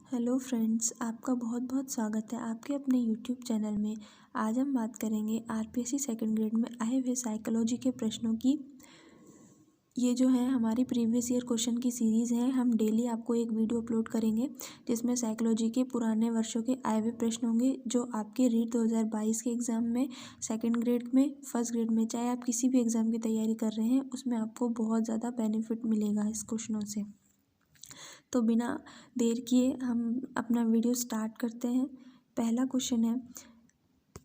Hello friends, आपका बहुत बहुत स्वागत है आपके अपने यूट्यूब चैनल में। आज हम बात करेंगे आरपीएससी सेकंड ग्रेड में आए हुए साइकोलॉजी के प्रश्नों की। ये जो है हमारी प्रीवियस ईयर क्वेश्चन की सीरीज़ है। हम डेली आपको एक वीडियो अपलोड करेंगे जिसमें साइकोलॉजी के पुराने वर्षों के आए हुए प्रश्न होंगे जो आपके रीट 2022 के एग्ज़ाम में सेकंड ग्रेड में, फर्स्ट ग्रेड में, चाहे आप किसी भी एग्ज़ाम की तैयारी कर रहे हैं उसमें आपको बहुत ज़्यादा बेनिफिट मिलेगा इस क्वेश्चनों से। तो बिना देर किए हम अपना वीडियो स्टार्ट करते हैं। पहला क्वेश्चन है,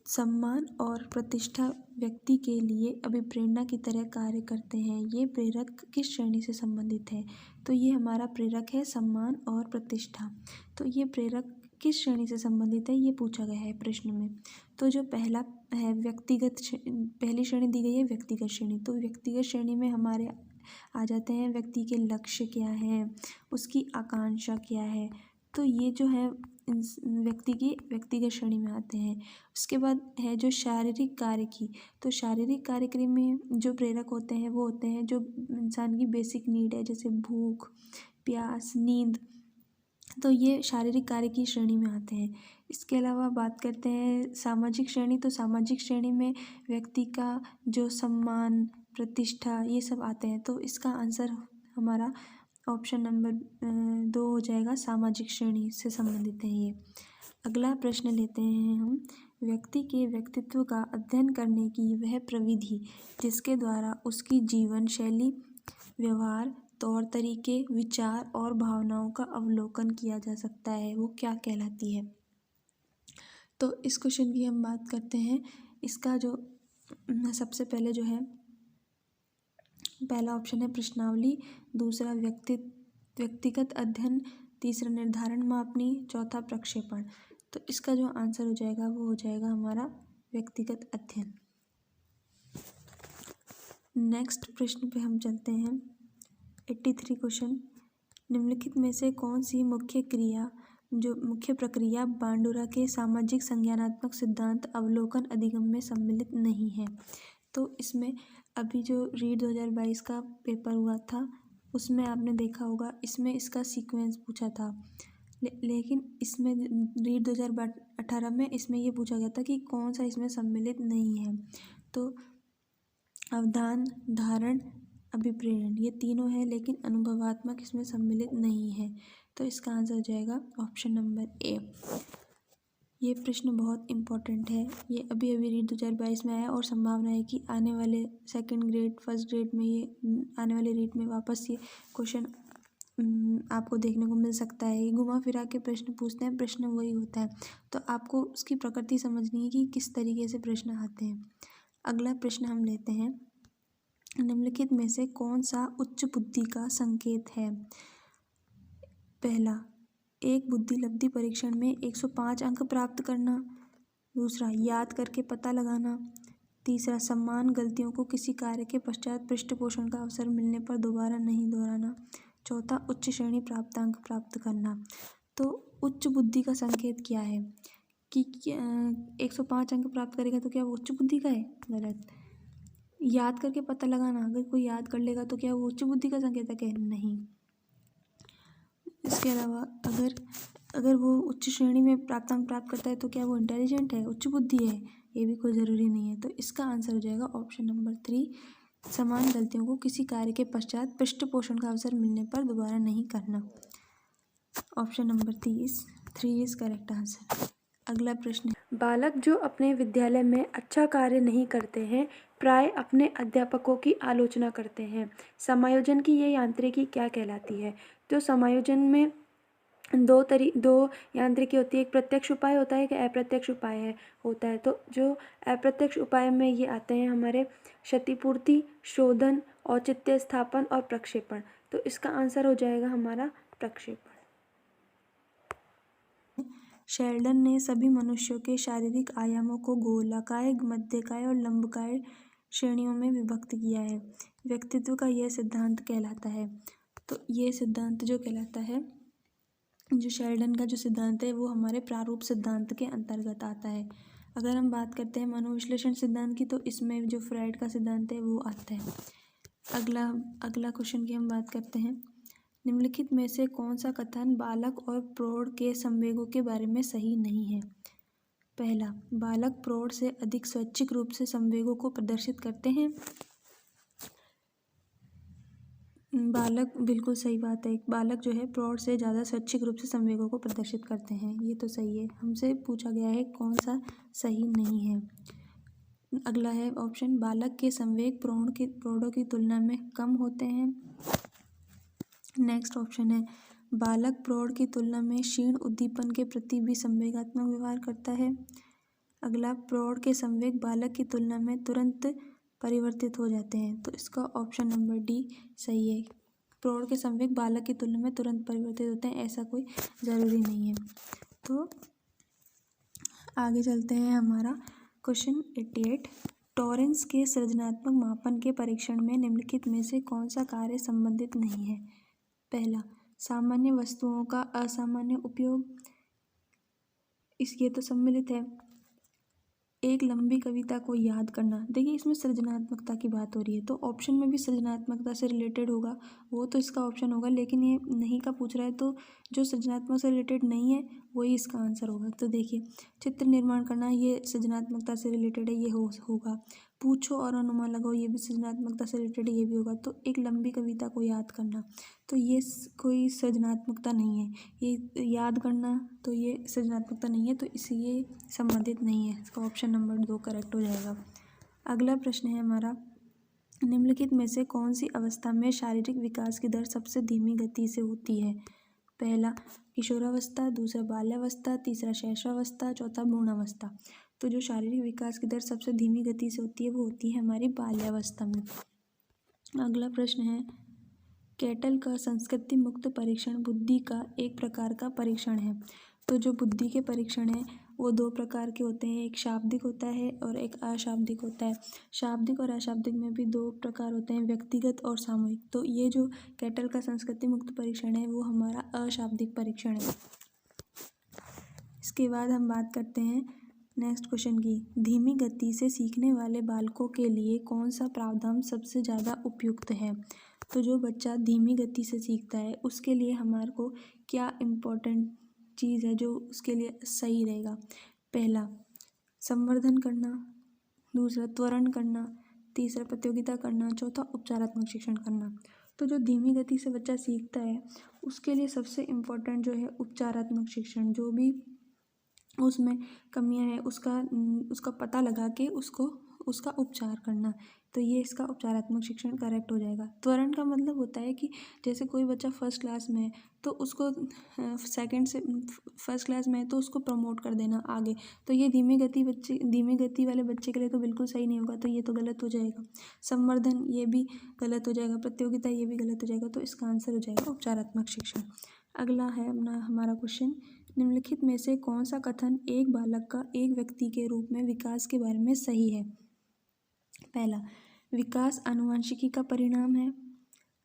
सम्मान और प्रतिष्ठा व्यक्ति के लिए अभिप्रेरणा की तरह कार्य करते हैं। ये प्रेरक किस श्रेणी से संबंधित है? तो ये हमारा प्रेरक है सम्मान और प्रतिष्ठा। तो ये प्रेरक किस श्रेणी से संबंधित है ये पूछा गया है प्रश्न में। तो जो पहला है व्यक्तिगत पहली श्रेणी दी गई है व्यक्तिगत श्रेणी। तो व्यक्तिगत श्रेणी में हमारे आ जाते हैं व्यक्ति के लक्ष्य क्या हैं, उसकी आकांक्षा क्या है। तो ये जो है व्यक्ति की व्यक्तिगत श्रेणी में आते हैं। उसके बाद है जो शारीरिक कार्य की। तो शारीरिक कार्य में जो प्रेरक होते हैं वो होते हैं जो इंसान की बेसिक नीड है, जैसे भूख, प्यास, नींद। तो ये शारीरिक कार्य की श्रेणी में आते हैं। इसके अलावा बात करते हैं सामाजिक श्रेणी। तो सामाजिक श्रेणी में व्यक्ति का जो सम्मान, प्रतिष्ठा, ये सब आते हैं। तो इसका आंसर हमारा ऑप्शन नंबर 2 हो जाएगा, सामाजिक श्रेणी से संबंधित है ये। अगला प्रश्न लेते हैं हम, व्यक्ति के व्यक्तित्व का अध्ययन करने की वह प्रविधि जिसके द्वारा उसकी जीवन शैली, व्यवहार, तौर तरीके, विचार और भावनाओं का अवलोकन किया जा सकता है, वो क्या कहलाती है? तो इस क्वेश्चन की हम बात करते हैं। इसका जो सबसे पहले जो है पहला ऑप्शन है प्रश्नावली, दूसरा व्यक्तिगत अध्ययन, तीसरा निर्धारण मापनी, चौथा प्रक्षेपण। तो इसका जो आंसर हो जाएगा वो हो जाएगा हमारा व्यक्तिगत अध्ययन। नेक्स्ट प्रश्न पे हम चलते हैं। 83 क्वेश्चन, निम्नलिखित में से कौन सी मुख्य प्रक्रिया बांडुरा के सामाजिक संज्ञानात्मक सिद्धांत अवलोकन अधिगम में सम्मिलित नहीं है? तो इसमें अभी जो रीट 2022 का पेपर हुआ था उसमें आपने देखा होगा, इसमें इसका सीक्वेंस पूछा था। लेकिन इसमें रीट 2018 में इसमें ये पूछा गया था कि कौन सा इसमें सम्मिलित नहीं है। तो अवधान, धारण, अभिप्रेरण, ये तीनों है लेकिन अनुभवात्मक इसमें सम्मिलित नहीं है। तो इसका आंसर हो जाएगा ऑप्शन नंबर ए। ये प्रश्न बहुत इम्पोर्टेंट है। ये अभी रीट 2022 में आया और संभावना है कि आने वाले सेकंड ग्रेड, फर्स्ट ग्रेड में, ये आने वाले रीट में वापस ये क्वेश्चन आपको देखने को मिल सकता है। ये घुमा फिरा के प्रश्न पूछते हैं, प्रश्न वही होता है। तो आपको उसकी प्रकृति समझनी है कि किस तरीके से प्रश्न आते हैं। अगला प्रश्न हम लेते हैं, निम्नलिखित में से कौन सा उच्च बुद्धि का संकेत है? पहला, एक बुद्धि लब्धि परीक्षण में 105 अंक प्राप्त करना, दूसरा याद करके पता लगाना, तीसरा सम्मान गलतियों को किसी कार्य के पश्चात पृष्ठपोषण का अवसर मिलने पर दोबारा नहीं दोहराना, चौथा उच्च श्रेणी प्राप्तांक प्राप्त करना। तो उच्च बुद्धि का संकेत क्या है कि 105 अंक प्राप्त करेगा तो क्या वो उच्च बुद्धि का है? गलत। याद करके पता लगाना, अगर कोई याद कर लेगा तो क्या वो उच्च बुद्धि का संकेतक है? नहीं। इसके अलावा अगर वो उच्च श्रेणी में प्राप्तांक प्राप्त करता है तो क्या वो इंटेलिजेंट है, उच्च बुद्धि है? ये भी कोई ज़रूरी नहीं है। तो इसका आंसर हो जाएगा ऑप्शन नंबर 3, समान गलतियों को किसी कार्य के पश्चात पृष्ठपोषण का अवसर मिलने पर दोबारा नहीं करना। Option number 3 is correct answer. अगला प्रश्न, बालक जो अपने विद्यालय में अच्छा कार्य नहीं करते हैं प्राय अपने अध्यापकों की आलोचना करते हैं। समायोजन की ये यांत्रिकी क्या कहलाती है? तो समायोजन में दो यांत्रिकी होती है, एक प्रत्यक्ष उपाय होता है, एक अप्रत्यक्ष उपाय होता है। तो जो अप्रत्यक्ष उपाय में ये आते हैं हमारे क्षतिपूर्ति, शोधन, औचित्य स्थापन और प्रक्षेपण। तो इसका आंसर हो जाएगा हमारा प्रक्षेपण। शेल्डन ने सभी मनुष्यों के शारीरिक आयामों को गोलाकार, मध्यकाय और लंबकाय श्रेणियों में विभक्त किया है। व्यक्तित्व का यह सिद्धांत कहलाता है। तो ये सिद्धांत जो कहलाता है, जो शेल्डन का जो सिद्धांत है वो हमारे प्रारूप सिद्धांत के अंतर्गत आता है। अगर हम बात करते हैं मनोविश्लेषण सिद्धांत की तो इसमें जो फ्राइड का सिद्धांत है वो आता है। अगला क्वेश्चन की हम बात करते हैं, निम्नलिखित में से कौन सा कथन बालक और प्रौढ़ के संवेगों के बारे में सही नहीं है? पहला, बालक प्रौढ़ से अधिक स्वैच्छिक रूप से संवेगों को प्रदर्शित करते हैं। बालक, बिल्कुल सही बात है। बालक जो है प्रौढ़ से ज़्यादा स्वैच्छिक रूप से संवेगों को प्रदर्शित करते हैं, ये तो सही है। हमसे पूछा गया है कौन सा सही नहीं है। अगला है ऑप्शन, बालक के संवेग प्रौढ़ों की तुलना में कम होते हैं। नेक्स्ट ऑप्शन है, बालक प्रौढ़ की तुलना में क्षीण उद्दीपन के प्रति भी संवेगात्मक व्यवहार करता है। अगला, प्रौढ़ के संवेग बालक की तुलना में तुरंत परिवर्तित हो जाते हैं। तो इसका ऑप्शन नंबर डी सही है। प्रौढ़ के संवेग बालक की तुलना में तुरंत परिवर्तित होते हैं, ऐसा कोई ज़रूरी नहीं है। तो आगे चलते हैं। हमारा क्वेश्चन 88, टॉरेंस के सृजनात्मक मापन के परीक्षण में निम्नलिखित में से कौन सा कार्य संबंधित नहीं है? पहला, सामान्य वस्तुओं का असामान्य उपयोग, ये तो सम्मिलित है। एक लंबी कविता को याद करना, देखिए इसमें सृजनात्मकता की बात हो रही है, तो ऑप्शन में भी सृजनात्मकता से रिलेटेड होगा, वो तो इसका ऑप्शन होगा। लेकिन ये नहीं का पूछ रहा है, तो जो सृजनात्मक से रिलेटेड नहीं है वही इसका आंसर होगा। तो देखिए, चित्र निर्माण करना, ये सृजनात्मकता से रिलेटेड है, ये होगा। पूछो और अनुमान लगाओ, ये भी सृजनात्मकता से रिलेटेड है, ये भी होगा। तो एक लंबी कविता को याद करना, तो ये कोई सृजनात्मकता नहीं है। ये याद करना, तो ये सृजनात्मकता नहीं है, तो ये संबंधित नहीं है। इसका ऑप्शन नंबर 2 करेक्ट हो जाएगा। अगला प्रश्न है हमारा, निम्नलिखित में से कौन सी अवस्था में शारीरिक विकास की दर सबसे धीमी गति से होती है? पहला, किशोरावस्था, दूसरा बाल्यावस्था, तीसरा शैशवावस्था, चौथा भ्रूणावस्था। तो जो शारीरिक विकास की दर सबसे धीमी गति से होती है वो होती है हमारी बाल्यावस्था में। अगला प्रश्न है, कैटल का संस्कृति मुक्त परीक्षण बुद्धि का एक प्रकार का परीक्षण है। तो जो बुद्धि के परीक्षण है वो 2 प्रकार के होते हैं, एक शाब्दिक होता है और एक अशाब्दिक होता है। शाब्दिक और अशाब्दिक में भी 2 प्रकार होते हैं, व्यक्तिगत और सामूहिक। तो ये जो कैटल का संस्कृति मुक्त परीक्षण है वो हमारा अशाब्दिक परीक्षण है। इसके बाद हम बात करते हैं नेक्स्ट क्वेश्चन की, धीमी गति से सीखने वाले बालकों के लिए कौन सा प्रावधान सबसे ज़्यादा उपयुक्त है? तो जो बच्चा धीमी गति से सीखता है उसके लिए हमारे को क्या इम्पोर्टेंट चीज़ है जो उसके लिए सही रहेगा? पहला, संवर्धन करना, दूसरा त्वरण करना, तीसरा प्रतियोगिता करना, चौथा उपचारात्मक शिक्षण करना। तो जो धीमी गति से बच्चा सीखता है उसके लिए सबसे इम्पोर्टेंट जो है उपचारात्मक शिक्षण, जो भी उसमें कमियां हैं उसका पता लगा के उसका उपचार करना। तो ये इसका उपचारात्मक शिक्षण करेक्ट हो जाएगा। त्वरण का मतलब होता है कि जैसे कोई बच्चा फर्स्ट क्लास में है तो उसको सेकंड से फर्स्ट क्लास में है तो उसको प्रमोट कर देना आगे। तो ये धीमी गति वाले बच्चे के लिए तो बिल्कुल सही नहीं होगा, तो ये तो गलत हो जाएगा। संवर्धन ये भी गलत हो जाएगा, प्रतियोगिता ये भी गलत हो जाएगा। तो इसका आंसर हो जाएगा उपचारात्मक शिक्षण। अगला है हमारा क्वेश्चन, निम्नलिखित में से कौन सा कथन एक बालक का एक व्यक्ति के रूप में विकास के बारे में सही है? पहला, विकास आनुवंशिकी का परिणाम है।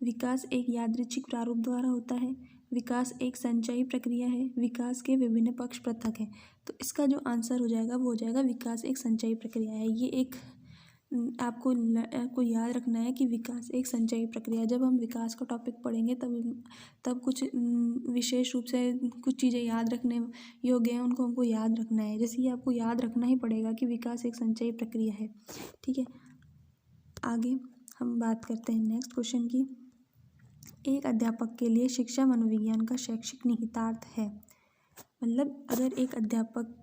विकास एक यादृच्छिक प्रारूप द्वारा होता है। विकास एक संचयी प्रक्रिया है। विकास के विभिन्न पक्ष पृथक हैं। तो इसका जो आंसर हो जाएगा वो हो जाएगा विकास एक संचयी प्रक्रिया है। ये एक आपको याद रखना है कि विकास एक संचयी प्रक्रिया। जब हम विकास का टॉपिक पढ़ेंगे तब कुछ विशेष रूप से कुछ चीज़ें याद रखने योग्य हैं, उनको हमको याद रखना है। जैसे ये आपको याद रखना ही पड़ेगा कि विकास एक संचयी प्रक्रिया है। ठीक है, आगे हम बात करते हैं नेक्स्ट क्वेश्चन की। एक अध्यापक के लिए शिक्षा मनोविज्ञान का शैक्षिक निहितार्थ है। मतलब अगर एक अध्यापक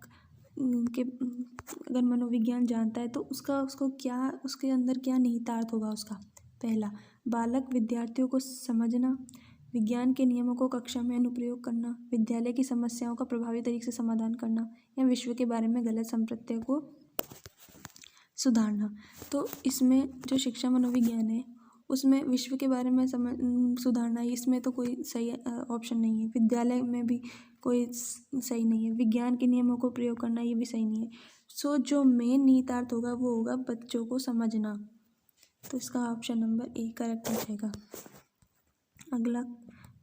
अगर मनोविज्ञान जानता है तो उसके अंदर क्या निहितार्थ होगा उसका? पहला, बालक विद्यार्थियों को समझना, विज्ञान के नियमों को कक्षा में अनुप्रयोग करना, विद्यालय की समस्याओं का प्रभावी तरीके से समाधान करना, या विश्व के बारे में गलत संप्रत्यय को सुधारना। तो इसमें जो शिक्षा मनोविज्ञान है उसमें विश्व के बारे में सुधारना, इसमें तो कोई सही ऑप्शन नहीं है। विद्यालय में भी कोई सही नहीं है। विज्ञान के नियमों को प्रयोग करना, ये भी सही नहीं है। सो जो मेन निहितार्थ होगा वो होगा बच्चों को समझना। तो इसका ऑप्शन नंबर ए करेक्ट हो जाएगा। अगला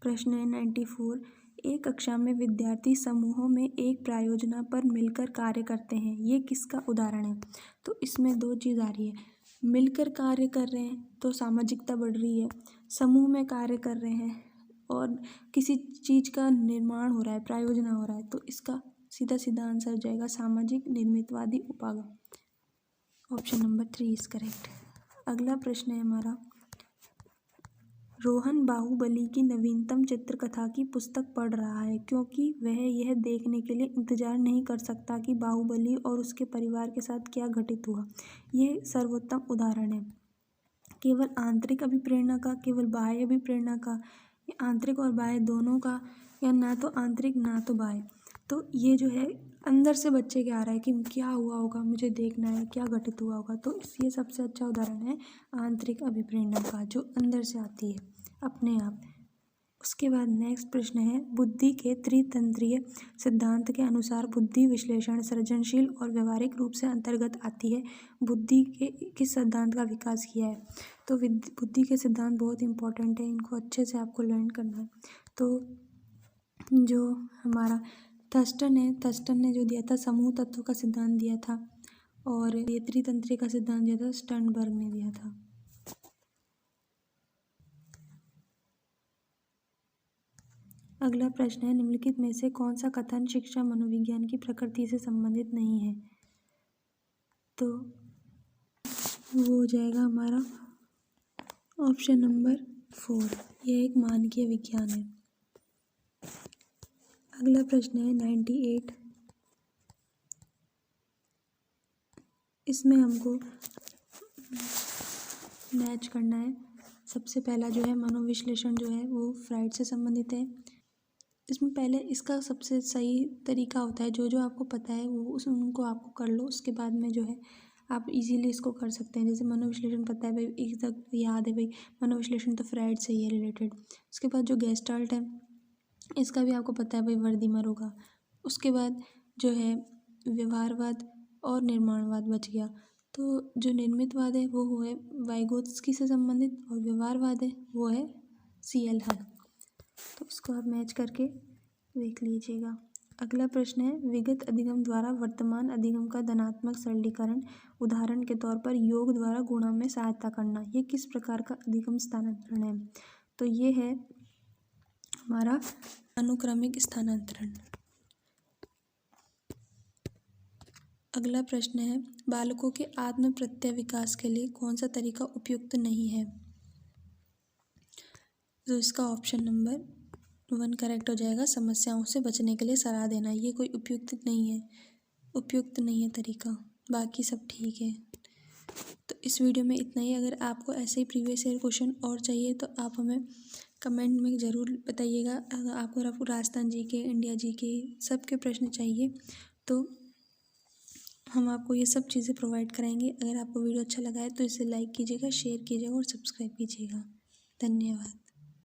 प्रश्न है 94, एक कक्षा में विद्यार्थी समूहों में एक प्रायोजना पर मिलकर कार्य करते हैं, ये किसका उदाहरण है? तो इसमें 2 चीज़ आ रही है। मिलकर कार्य कर रहे हैं तो सामाजिकता बढ़ रही है, समूह में कार्य कर रहे हैं और किसी चीज़ का निर्माण हो रहा है, प्रायोजना हो रहा है, तो इसका सीधा सीधा आंसर हो जाएगा सामाजिक निर्मितवादी उपागम। Option number 3 is correct. अगला प्रश्न है हमारा, रोहन बाहुबली की नवीनतम चित्रकथा की पुस्तक पढ़ रहा है क्योंकि वह यह देखने के लिए इंतजार नहीं कर सकता कि बाहुबली और उसके परिवार के साथ क्या घटित हुआ। यह सर्वोत्तम उदाहरण है केवल आंतरिक अभिप्रेरणा का, केवल बाह्य अभिप्रेरणा का, आंतरिक और बाह्य दोनों का, या ना तो आंतरिक ना तो बाह्य। तो ये जो है अंदर से बच्चे के आ रहा है कि क्या हुआ होगा, मुझे देखना है क्या घटित हुआ होगा। तो ये सबसे अच्छा उदाहरण है आंतरिक अभिप्रेरणा का, जो अंदर से आती है अपने आप। उसके बाद नेक्स्ट प्रश्न है, बुद्धि के त्रितंत्रीय सिद्धांत के अनुसार बुद्धि विश्लेषण सृजनशील और व्यवहारिक रूप से अंतर्गत आती है। बुद्धि के किस सिद्धांत का विकास किया है? तो बुद्धि के सिद्धांत बहुत इंपॉर्टेंट है, इनको अच्छे से आपको लर्न करना है। तो जो हमारा थर्स्टन है, थर्स्टन ने जो दिया था समूह तत्व का सिद्धांत दिया था, और ये त्रितंत्रीय का सिद्धांत दिया था स्टर्नबर्ग ने दिया था। अगला प्रश्न है, निम्नलिखित में से कौन सा कथन शिक्षा मनोविज्ञान की प्रकृति से संबंधित नहीं है? तो वो हो जाएगा हमारा ऑप्शन नंबर 4, यह एक मानकीय विज्ञान है। अगला प्रश्न है 98, इसमें हमको मैच करना है। सबसे पहला जो है मनोविश्लेषण जो है वो फ्राइड से संबंधित है। इसमें पहले इसका सबसे सही तरीका होता है, जो जो आपको पता है वो उनको आपको कर लो, उसके बाद में जो है आप इजीली इसको कर सकते हैं। जैसे मनोविश्लेषण पता है भाई, एक तक याद है भाई, मनोविश्लेषण तो फ्राइड से ही है रिलेटेड। उसके बाद जो गेस्टाल्ट है, इसका भी आपको पता है भाई, वर्दीमर होगा। उसके बाद जो है व्यवहारवाद और निर्माणवाद बच गया। तो जो निर्मितवाद है वो है वाइगोत्स्की से संबंधित, और व्यवहारवाद है वो है CL हल। तो उसको आप मैच करके देख लीजिएगा। अगला प्रश्न है, विगत अधिगम द्वारा वर्तमान अधिगम का धनात्मक सरलीकरण, उदाहरण के तौर पर योग द्वारा गुणा में सहायता करना, ये किस प्रकार का अधिगम स्थानांतरण है? तो ये है हमारा अनुक्रमिक स्थानांतरण। अगला प्रश्न है, बालकों के आत्म प्रत्यय विकास के लिए कौन सा तरीका उपयुक्त नहीं है? तो इसका ऑप्शन नंबर 1 करेक्ट हो जाएगा, समस्याओं से बचने के लिए सलाह देना। ये कोई उपयुक्त नहीं है तरीका, बाकी सब ठीक है। तो इस वीडियो में इतना ही। अगर आपको ऐसे ही प्रीवियस ईयर क्वेश्चन और चाहिए तो आप हमें कमेंट में ज़रूर बताइएगा। अगर आपको राजस्थान GK, इंडिया GK सबके प्रश्न चाहिए तो हम आपको ये सब चीज़ें प्रोवाइड कराएंगे। अगर आपको वीडियो अच्छा लगा है तो इसे लाइक कीजिएगा, शेयर कीजिएगा और सब्सक्राइब कीजिएगा। धन्यवाद।